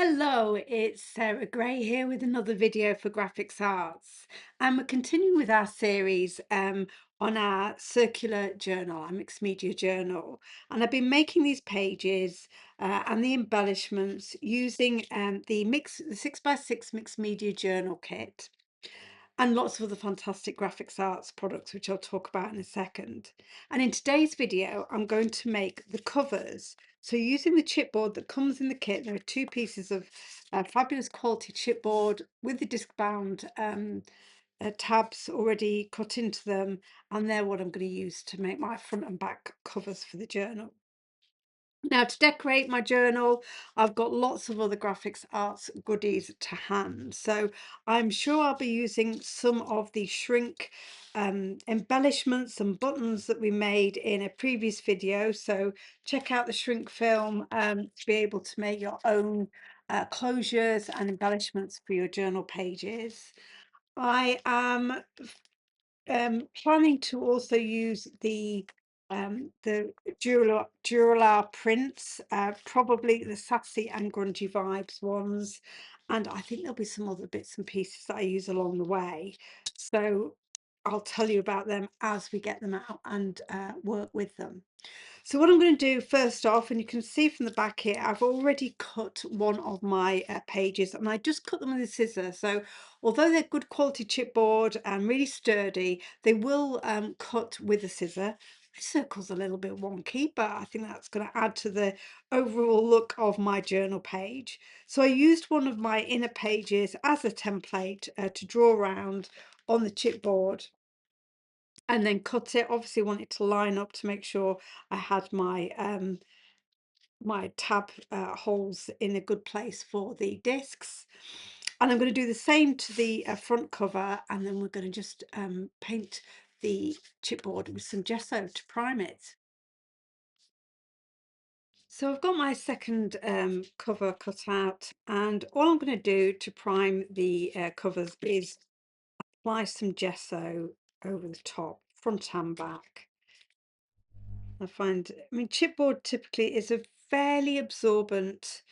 Hello, it's Sarah Gray here with another video for Graphics Arts. And we're continuing with our series on our circular journal, our mixed media journal. And I've been making these pages and the embellishments using the 6x6 mixed media journal kit and lots of other fantastic graphics arts products, which I'll talk about in a second. And in today's video, I'm going to make the covers. So using the chipboard that comes in the kit, there are two pieces of fabulous quality chipboard with the disc bound tabs already cut into them, and they're what I'm going to use to make my front and back covers for the journal. Now, to decorate my journal, I've got lots of other graphics arts goodies to hand. So I'm sure I'll be using some of the shrink embellishments and buttons that we made in a previous video. So check out the shrink film to be able to make your own closures and embellishments for your journal pages. I am planning to also use the Dura-Lar Prints, probably the Sassy and Grungy Vibes ones, and I think there'll be some other bits and pieces that I use along the way. So I'll tell you about them as we get them out and work with them. So what I'm going to do first off, and you can see from the back here, I've already cut one of my pages, and I just cut them with a scissor. So although they're good quality chipboard and really sturdy, they will cut with a scissor. My circle's a little bit wonky, but I think that's going to add to the overall look of my journal page. So I used one of my inner pages as a template to draw around on the chipboard and then cut it. Obviously want it to line up to make sure I had my my tab holes in a good place for the discs. And I'm going to do the same to the front cover, and then we're going to just paint the chipboard with some gesso to prime it. So I've got my second cover cut out, and all I'm going to do to prime the covers is apply some gesso over the top, front and back. I mean, chipboard typically is a fairly absorbent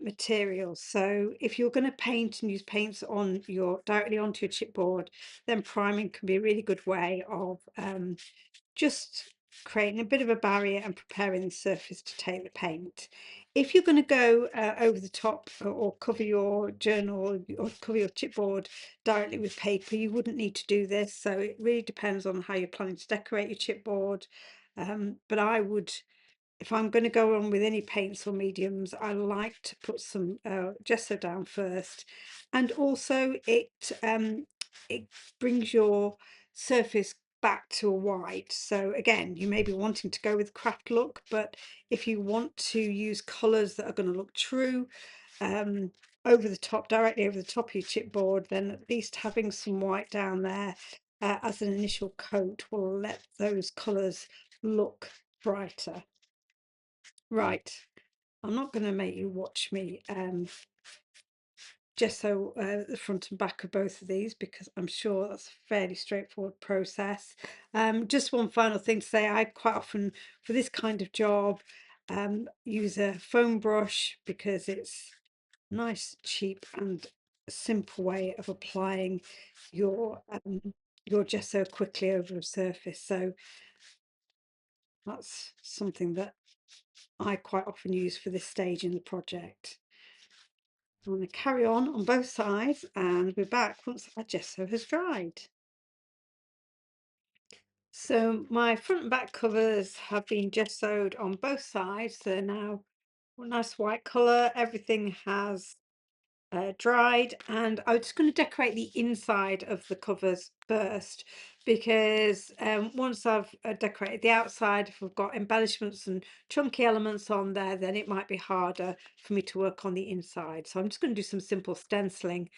material. So if you're going to paint and use paints on directly onto your chipboard, then priming can be a really good way of just creating a bit of a barrier and preparing the surface to take the paint. If you're going to go over the top or cover your journal or cover your chipboard directly with paper, you wouldn't need to do this. So it really depends on how you're planning to decorate your chipboard. But I would, if I'm going to go on with any paints or mediums, I like to put some gesso down first, and also it brings your surface back to a white. So again, you may be wanting to go with craft look, but if you want to use colours that are going to look true over the top, directly over the top of your chipboard, then at least having some white down there as an initial coat will let those colours look brighter. Right, I'm not going to make you watch me gesso the front and back of both of these, because I'm sure that's a fairly straightforward process. Just one final thing to say, I quite often for this kind of job use a foam brush because it's nice, cheap and simple way of applying your gesso quickly over a surface. So that's something that I quite often use for this stage in the project. I'm going to carry on both sides and be back once our gesso has dried. So my front and back covers have been gessoed on both sides. They're now a nice white colour. Everything has dried, and I'm just going to decorate the inside of the covers first, because once I've decorated the outside, if I've got embellishments and chunky elements on there, then it might be harder for me to work on the inside. So I'm just going to do some simple stenciling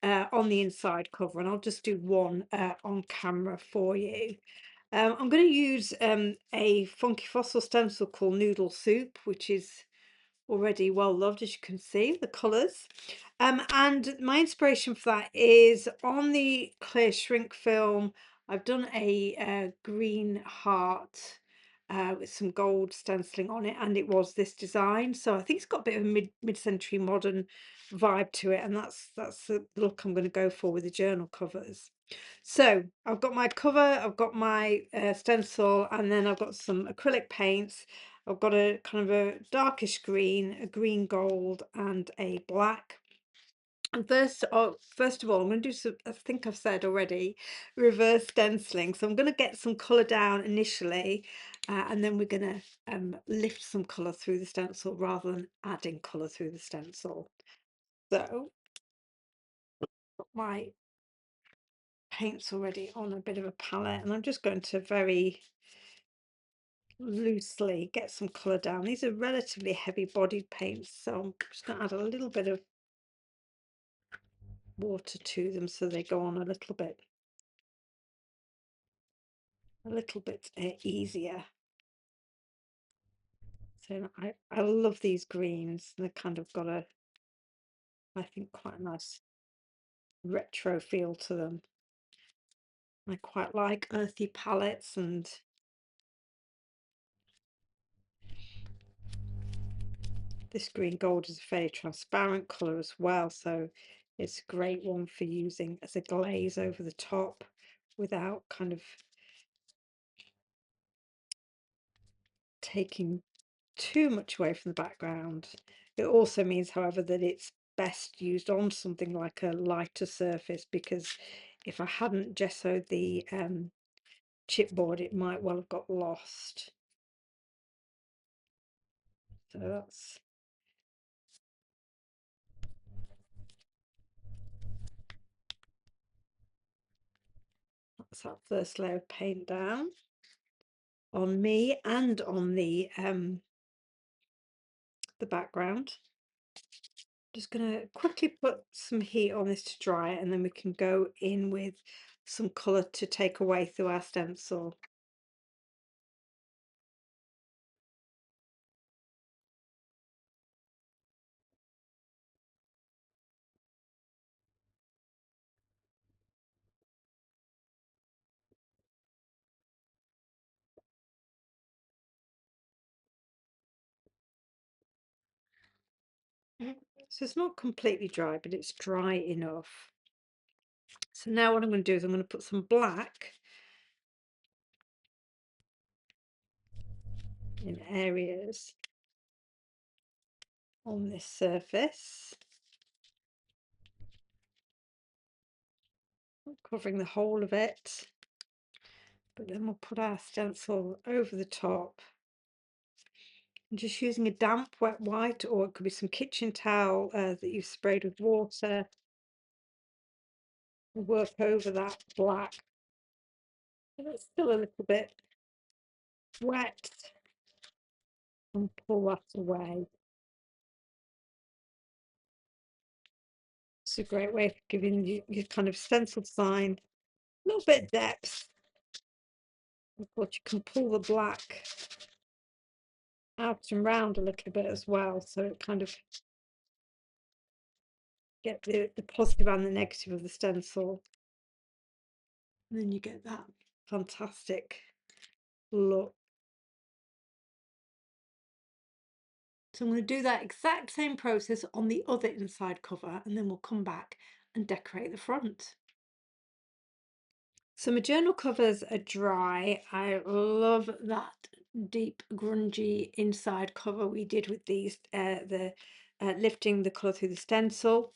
on the inside cover, and I'll just do one on camera for you. I'm going to use a funky fossil stencil called Noodle Soup, which is already well loved, as you can see the colors, and my inspiration for that is on the clear shrink film. I've done a green heart with some gold stenciling on it, and it was this design. So I think it's got a bit of a mid-century modern vibe to it, and that's the look I'm going to go for with the journal covers. So I've got my cover, I've got my stencil, and then I've got some acrylic paints. I've got a kind of a darkish green, a green gold, and a black. And first of all, I'm going to do some, I think I've said already, reverse stenciling. So I'm going to get some colour down initially, and then we're going to lift some colour through the stencil rather than adding colour through the stencil. So, got my paints already on a bit of a palette, and I'm just going to very loosely get some colour down. These are relatively heavy bodied paints, so I'm just going to add a little bit of water to them so they go on a little bit easier. So I love these greens. They've kind of got a, I think, quite a nice retro feel to them. I quite like earthy palettes, and this green gold is a fairly transparent colour as well, so it's a great one for using as a glaze over the top without kind of taking too much away from the background. It also means, however, that it's best used on something like a lighter surface, because if I hadn't gessoed the chipboard, it might well have got lost. So that's that first layer of paint down on me and on the background. Just going to quickly put some heat on this to dry it, and then we can go in with some colour to take away through our stencil. So it's not completely dry, but it's dry enough. So now what I'm going to do is I'm going to put some black in areas on this surface, covering the whole of it, but then we'll put our stencil over the top. I'm just using a damp wet white, or it could be some kitchen towel that you've sprayed with water. Work over that black, and it's still a little bit wet, and pull that away. It's a great way of giving you your kind of stencil sign a little bit of depth. Of course, you can pull the black out and round a little bit as well, so it kind of get the positive and the negative of the stencil, and then you get that fantastic look. So I'm going to do that exact same process on the other inside cover, and then we'll come back and decorate the front. So my journal covers are dry. I love that deep grungy inside cover we did with these, lifting the colour through the stencil,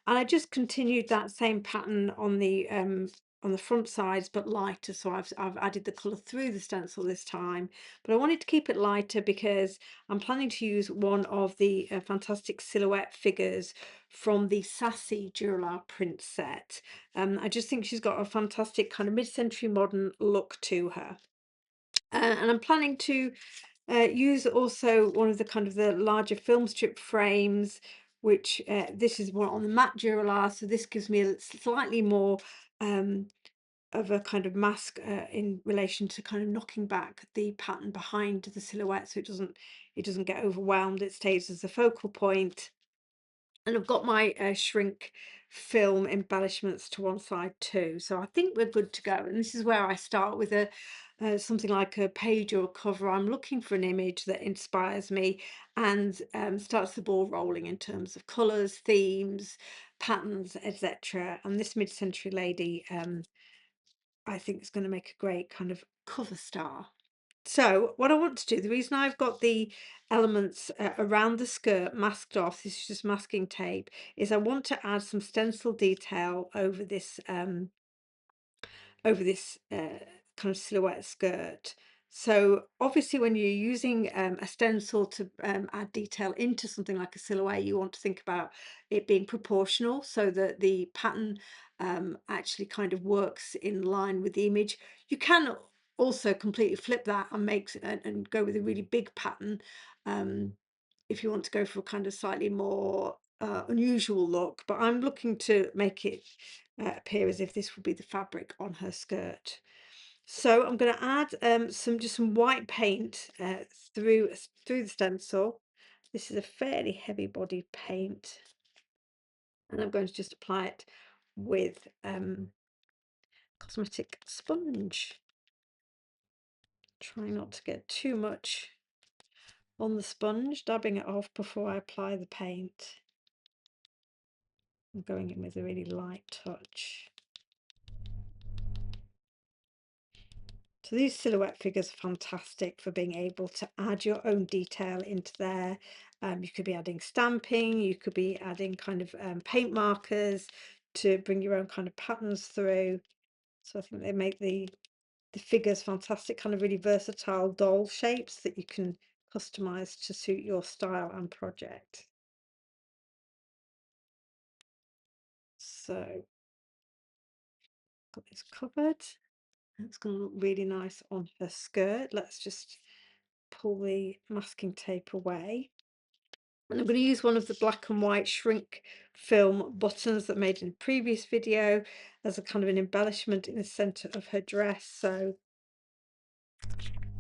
and I just continued that same pattern on the front sides, but lighter. So I've added the colour through the stencil this time, but I wanted to keep it lighter because I'm planning to use one of the fantastic silhouette figures from the Sassy Dura-Lar Prints set. I just think she's got a fantastic kind of mid-century modern look to her. And I'm planning to use also one of the kind of the larger film strip frames, which this is one on the matte Dura-Lar, so this gives me a slightly more of a kind of mask in relation to kind of knocking back the pattern behind the silhouette, so it doesn't get overwhelmed. It stays as a focal point. And I've got my shrink film embellishments to one side too, so I think we're good to go. And this is where I start with a something like a page or a cover, I'm looking for an image that inspires me and starts the ball rolling in terms of colours, themes, patterns, etc. And this mid-century lady, I think, is going to make a great kind of cover star. So what I want to do, the reason I've got the elements around the skirt masked off, this is just masking tape, is I want to add some stencil detail over this kind of silhouette skirt. So obviously when you're using a stencil to add detail into something like a silhouette, you want to think about it being proportional so that the pattern actually kind of works in line with the image. You can also completely flip that and and go with a really big pattern if you want to go for a kind of slightly more unusual look, but I'm looking to make it appear as if this would be the fabric on her skirt. So I'm going to add some white paint through the stencil. This is a fairly heavy bodied paint, and I'm going to just apply it with cosmetic sponge. Try not to get too much on the sponge, dabbing it off before I apply the paint. I'm going in with a really light touch. So these silhouette figures are fantastic for being able to add your own detail into there. You could be adding stamping, you could be adding kind of paint markers to bring your own kind of patterns through. So I think they make the figures fantastic, kind of really versatile doll shapes that you can customize to suit your style and project. So got this covered. It's going to look really nice on her skirt. Let's just pull the masking tape away. And I'm going to use one of the black and white shrink film buttons that I made in the previous video as a kind of an embellishment in the centre of her dress. So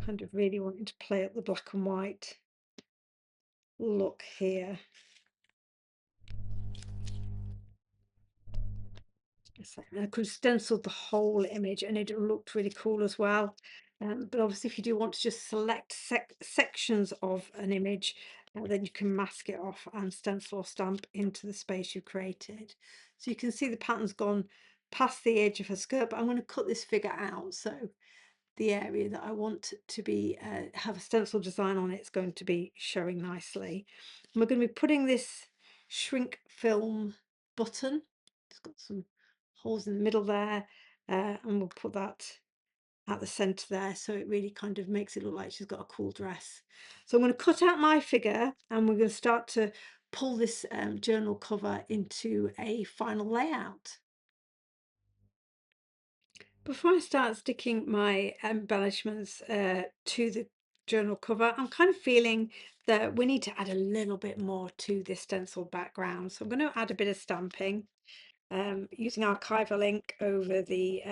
kind of really wanting to play up the black and white look here. So I could stencil the whole image and it looked really cool as well. But obviously if you do want to just select sections of an image, then you can mask it off and stencil or stamp into the space you created. So you can see the pattern's gone past the edge of her skirt, but I'm going to cut this figure out. So the area that I want to be have a stencil design on it's going to be showing nicely. And we're going to be putting this shrink film button. It's got some holes in the middle there, and we'll put that at the center there so it really kind of makes it look like she's got a cool dress. So I'm going to cut out my figure and we're going to start to pull this journal cover into a final layout. Before I start sticking my embellishments to the journal cover, I'm kind of feeling that we need to add a little bit more to this stencil background. So I'm going to add a bit of stamping using Archival ink over the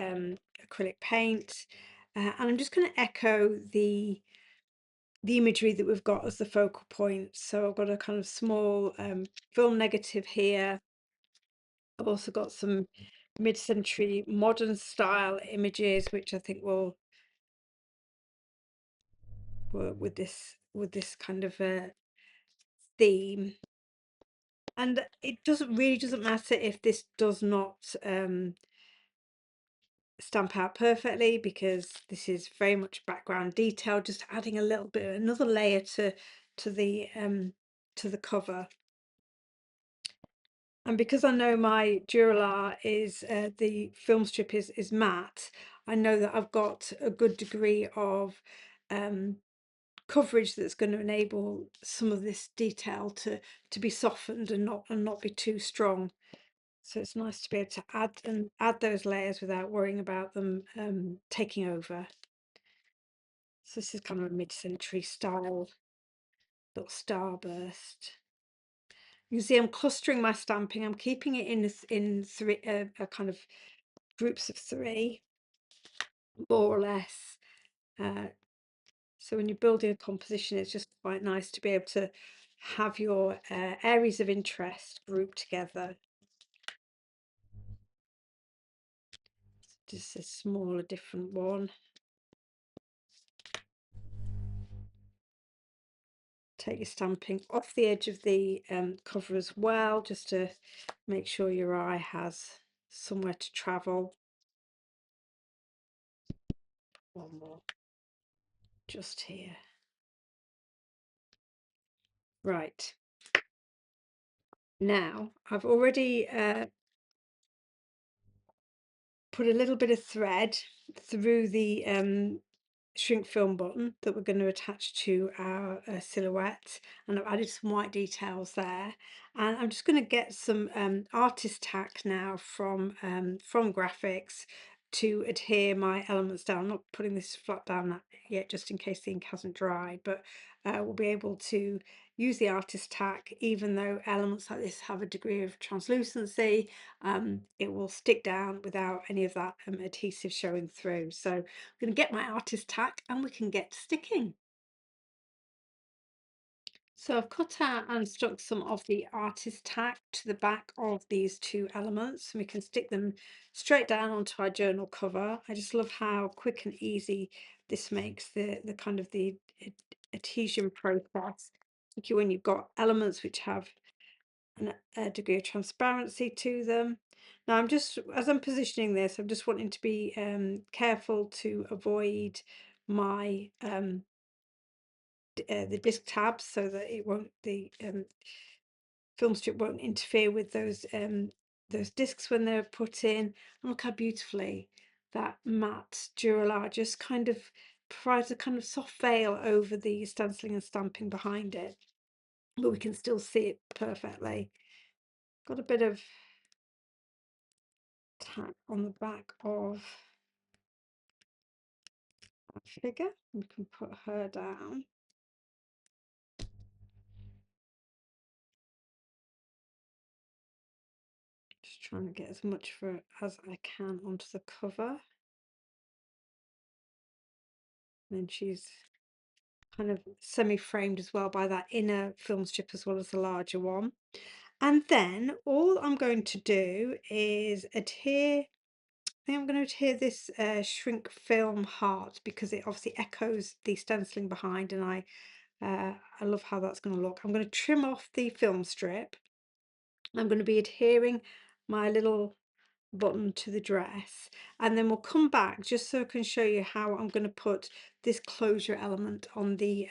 acrylic paint. And I'm just going to echo the imagery that we've got as the focal point. So I've got a kind of small film negative here. I've also got some mid-century modern style images, which I think will work with this kind of theme. And it doesn't matter if this does not stamp out perfectly, because this is very much background detail, just adding a little bit, another layer to the cover. And because I know my Dura-Lar is the film strip is matte, I know that I've got a good degree of coverage that's going to enable some of this detail to be softened and not be too strong. So it's nice to be able to add those layers without worrying about them taking over. So this is kind of a mid-century style little starburst. You can see I'm clustering my stamping. I'm keeping it in three kind of groups of three, more or less. So when you're building a composition, it's just quite nice to be able to have your areas of interest grouped together. Just a smaller, different one. take your stamping off the edge of the cover as well, just to make sure your eye has somewhere to travel. One more just here. Right, now I've already put a little bit of thread through the shrink film button that we're going to attach to our silhouette, and I've added some white details there, and I'm just going to get some Artist-Tac now from Grafix to adhere my elements down. I'm not putting this flat down yet just in case the ink hasn't dried, but we'll be able to use the Artist-Tac even though elements like this have a degree of translucency. It will stick down without any of that adhesive showing through. So I'm going to get my Artist-Tac and we can get sticking. So I've cut out and stuck some of the Artist-Tac to the back of these two elements, and we can stick them straight down onto our journal cover. I just love how quick and easy this makes the kind of the adhesion process, particularly when you've got elements which have a degree of transparency to them. Now I'm just, as I'm positioning this, I'm just wanting to be careful to avoid my the disc tabs so that it won't, the film strip won't interfere with those discs when they're put in. And look how beautifully that matte Dura-Lar just kind of provides a kind of soft veil over the stenciling and stamping behind it, but we can still see it perfectly. Got a bit of tack on the back of our figure. We can put her down. Just trying to get as much for as I can onto the cover. And then she's kind of semi-framed as well by that inner film strip as well as the larger one. And then all I'm going to do is adhere, I think I'm going to adhere this shrink film heart because it obviously echoes the stenciling behind, and I love how that's going to look. I'm going to trim off the film strip. I'm going to be adhering my little button to the dress, and then we'll come back just so I can show you how I'm going to put this closure element on the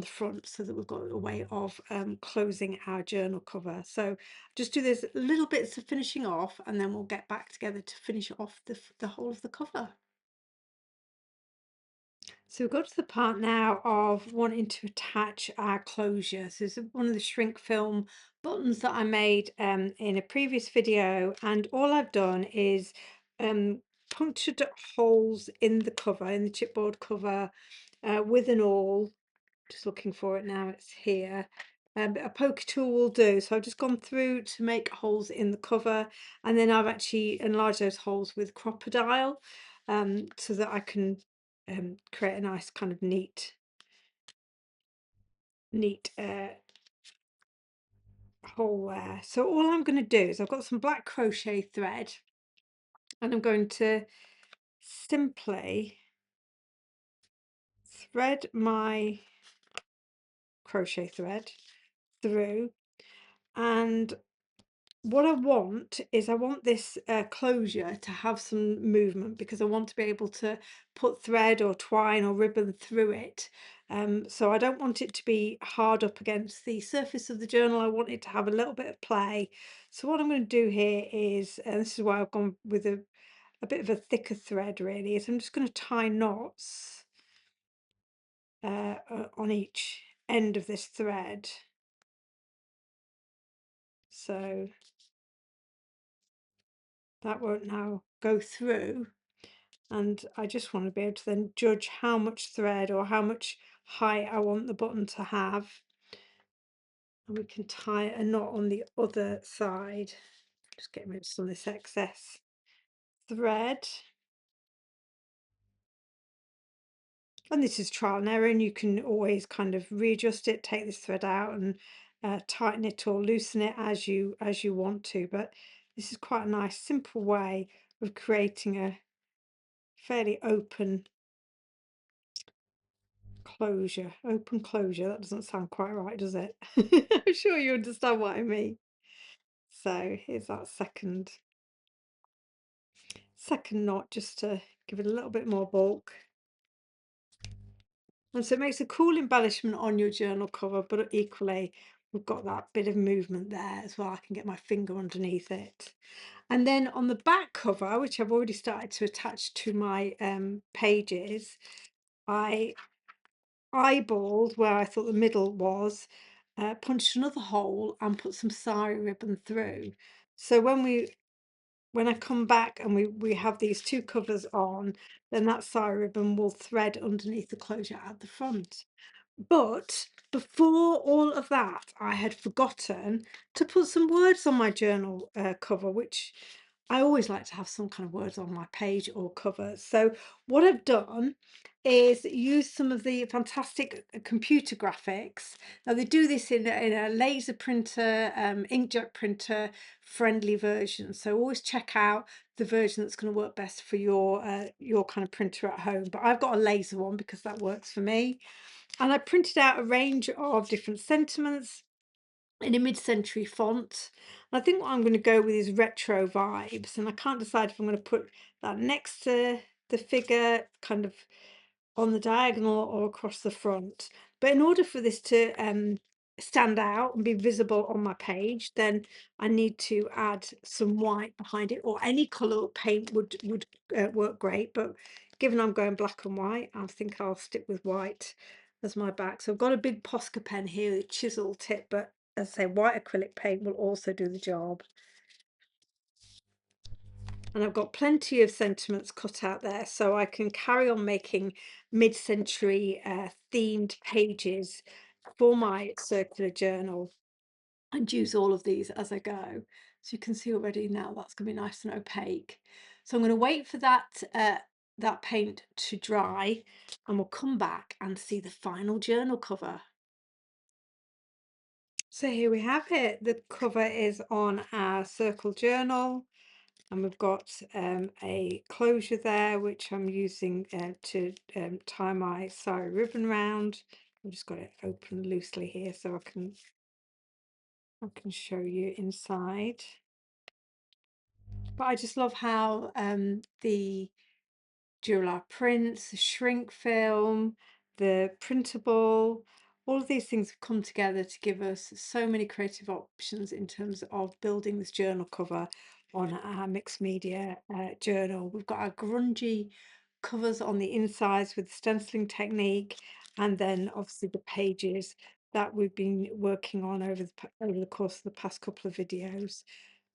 front, so that we've got a way of closing our journal cover. So just do this little bits of finishing off, and then we'll get back together to finish off the whole of the cover. So we've got to the part now of wanting to attach our closure. So this is one of the shrink film buttons that I made in a previous video, and all I've done is punctured holes in the cover, in the chipboard cover, with an awl. Just looking for it now, it's here. A poker tool will do. So I've just gone through to make holes in the cover, and then I've actually enlarged those holes with Crop-a-Dile, so that I can create a nice kind of neat hole there. So all I'm going to do is I've got some black crochet thread, and I'm going to simply thread my crochet thread through, and what I want is I want this closure to have some movement, because I want to be able to put thread or twine or ribbon through it. So I don't want it to be hard up against the surface of the journal. I want it to have a little bit of play. So what I'm going to do here is, and this is why I've gone with a bit of a thicker thread really, is I'm just going to tie knots on each end of this thread. So that won't now go through, and I just want to be able to then judge how much thread or how much height I want the button to have. And we can tie a knot on the other side. Just getting rid of some of this excess thread. And this is trial and error, and you can always kind of readjust it, take this thread out and tighten it or loosen it as you want to. But this is quite a nice simple way of creating a fairly open closure, open closure. That doesn't sound quite right, does it? I'm sure you understand what I mean. So here's that second knot just to give it a little bit more bulk. And so it makes a cool embellishment on your journal cover, but equally we've got that bit of movement there as well. I can get my finger underneath it. And then on the back cover, which I've already started to attach to my pages, I eyeballed where I thought the middle was, punched another hole and put some sari ribbon through. So when I come back and we have these two covers on, then that sari ribbon will thread underneath the closure at the front. But before all of that, I had forgotten to put some words on my journal cover, which I always like to have some kind of words on my page or cover. So what I've done is use some of the fantastic computer graphics. Now they do this in a laser printer, inkjet printer friendly version. So always check out the version that's going to work best for your kind of printer at home. But I've got a laser one because that works for me. And I printed out a range of different sentiments in a mid-century font. And I think what I'm going to go with is retro vibes. And I can't decide if I'm going to put that next to the figure, kind of on the diagonal or across the front. But in order for this to stand out and be visible on my page, then I need to add some white behind it, or any colour paint would work great. But given I'm going black and white, I think I'll stick with white as my back. So I've got a big Posca pen here, a chisel tip, but as I say, white acrylic paint will also do the job. And I've got plenty of sentiments cut out there, so I can carry on making mid-century themed pages for my circular journal and use all of these as I go. So you can see already now that's going to be nice and opaque. So I'm going to wait for that paint to dry, and we'll come back and see the final journal cover. So here we have it. The cover is on our circle journal. And we've got a closure there, which I'm using to tie my sari ribbon round. I've just got it open loosely here so I can show you inside. But I just love how the Dura-Lar Prints, the Shrink Film, the printable, all of these things have come together to give us so many creative options in terms of building this journal cover on our mixed media journal. We've got our grungy covers on the insides with the stenciling technique, and then obviously the pages that we've been working on over the course of the past couple of videos.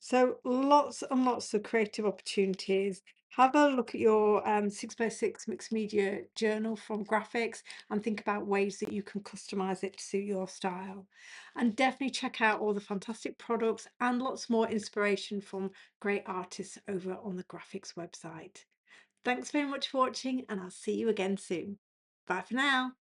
So lots and lots of creative opportunities. Have a look at your 6x6 mixed media journal from Grafix and think about ways that you can customize it to suit your style. And definitely check out all the fantastic products and lots more inspiration from great artists over on the Grafix website. Thanks very much for watching, and I'll see you again soon. Bye for now.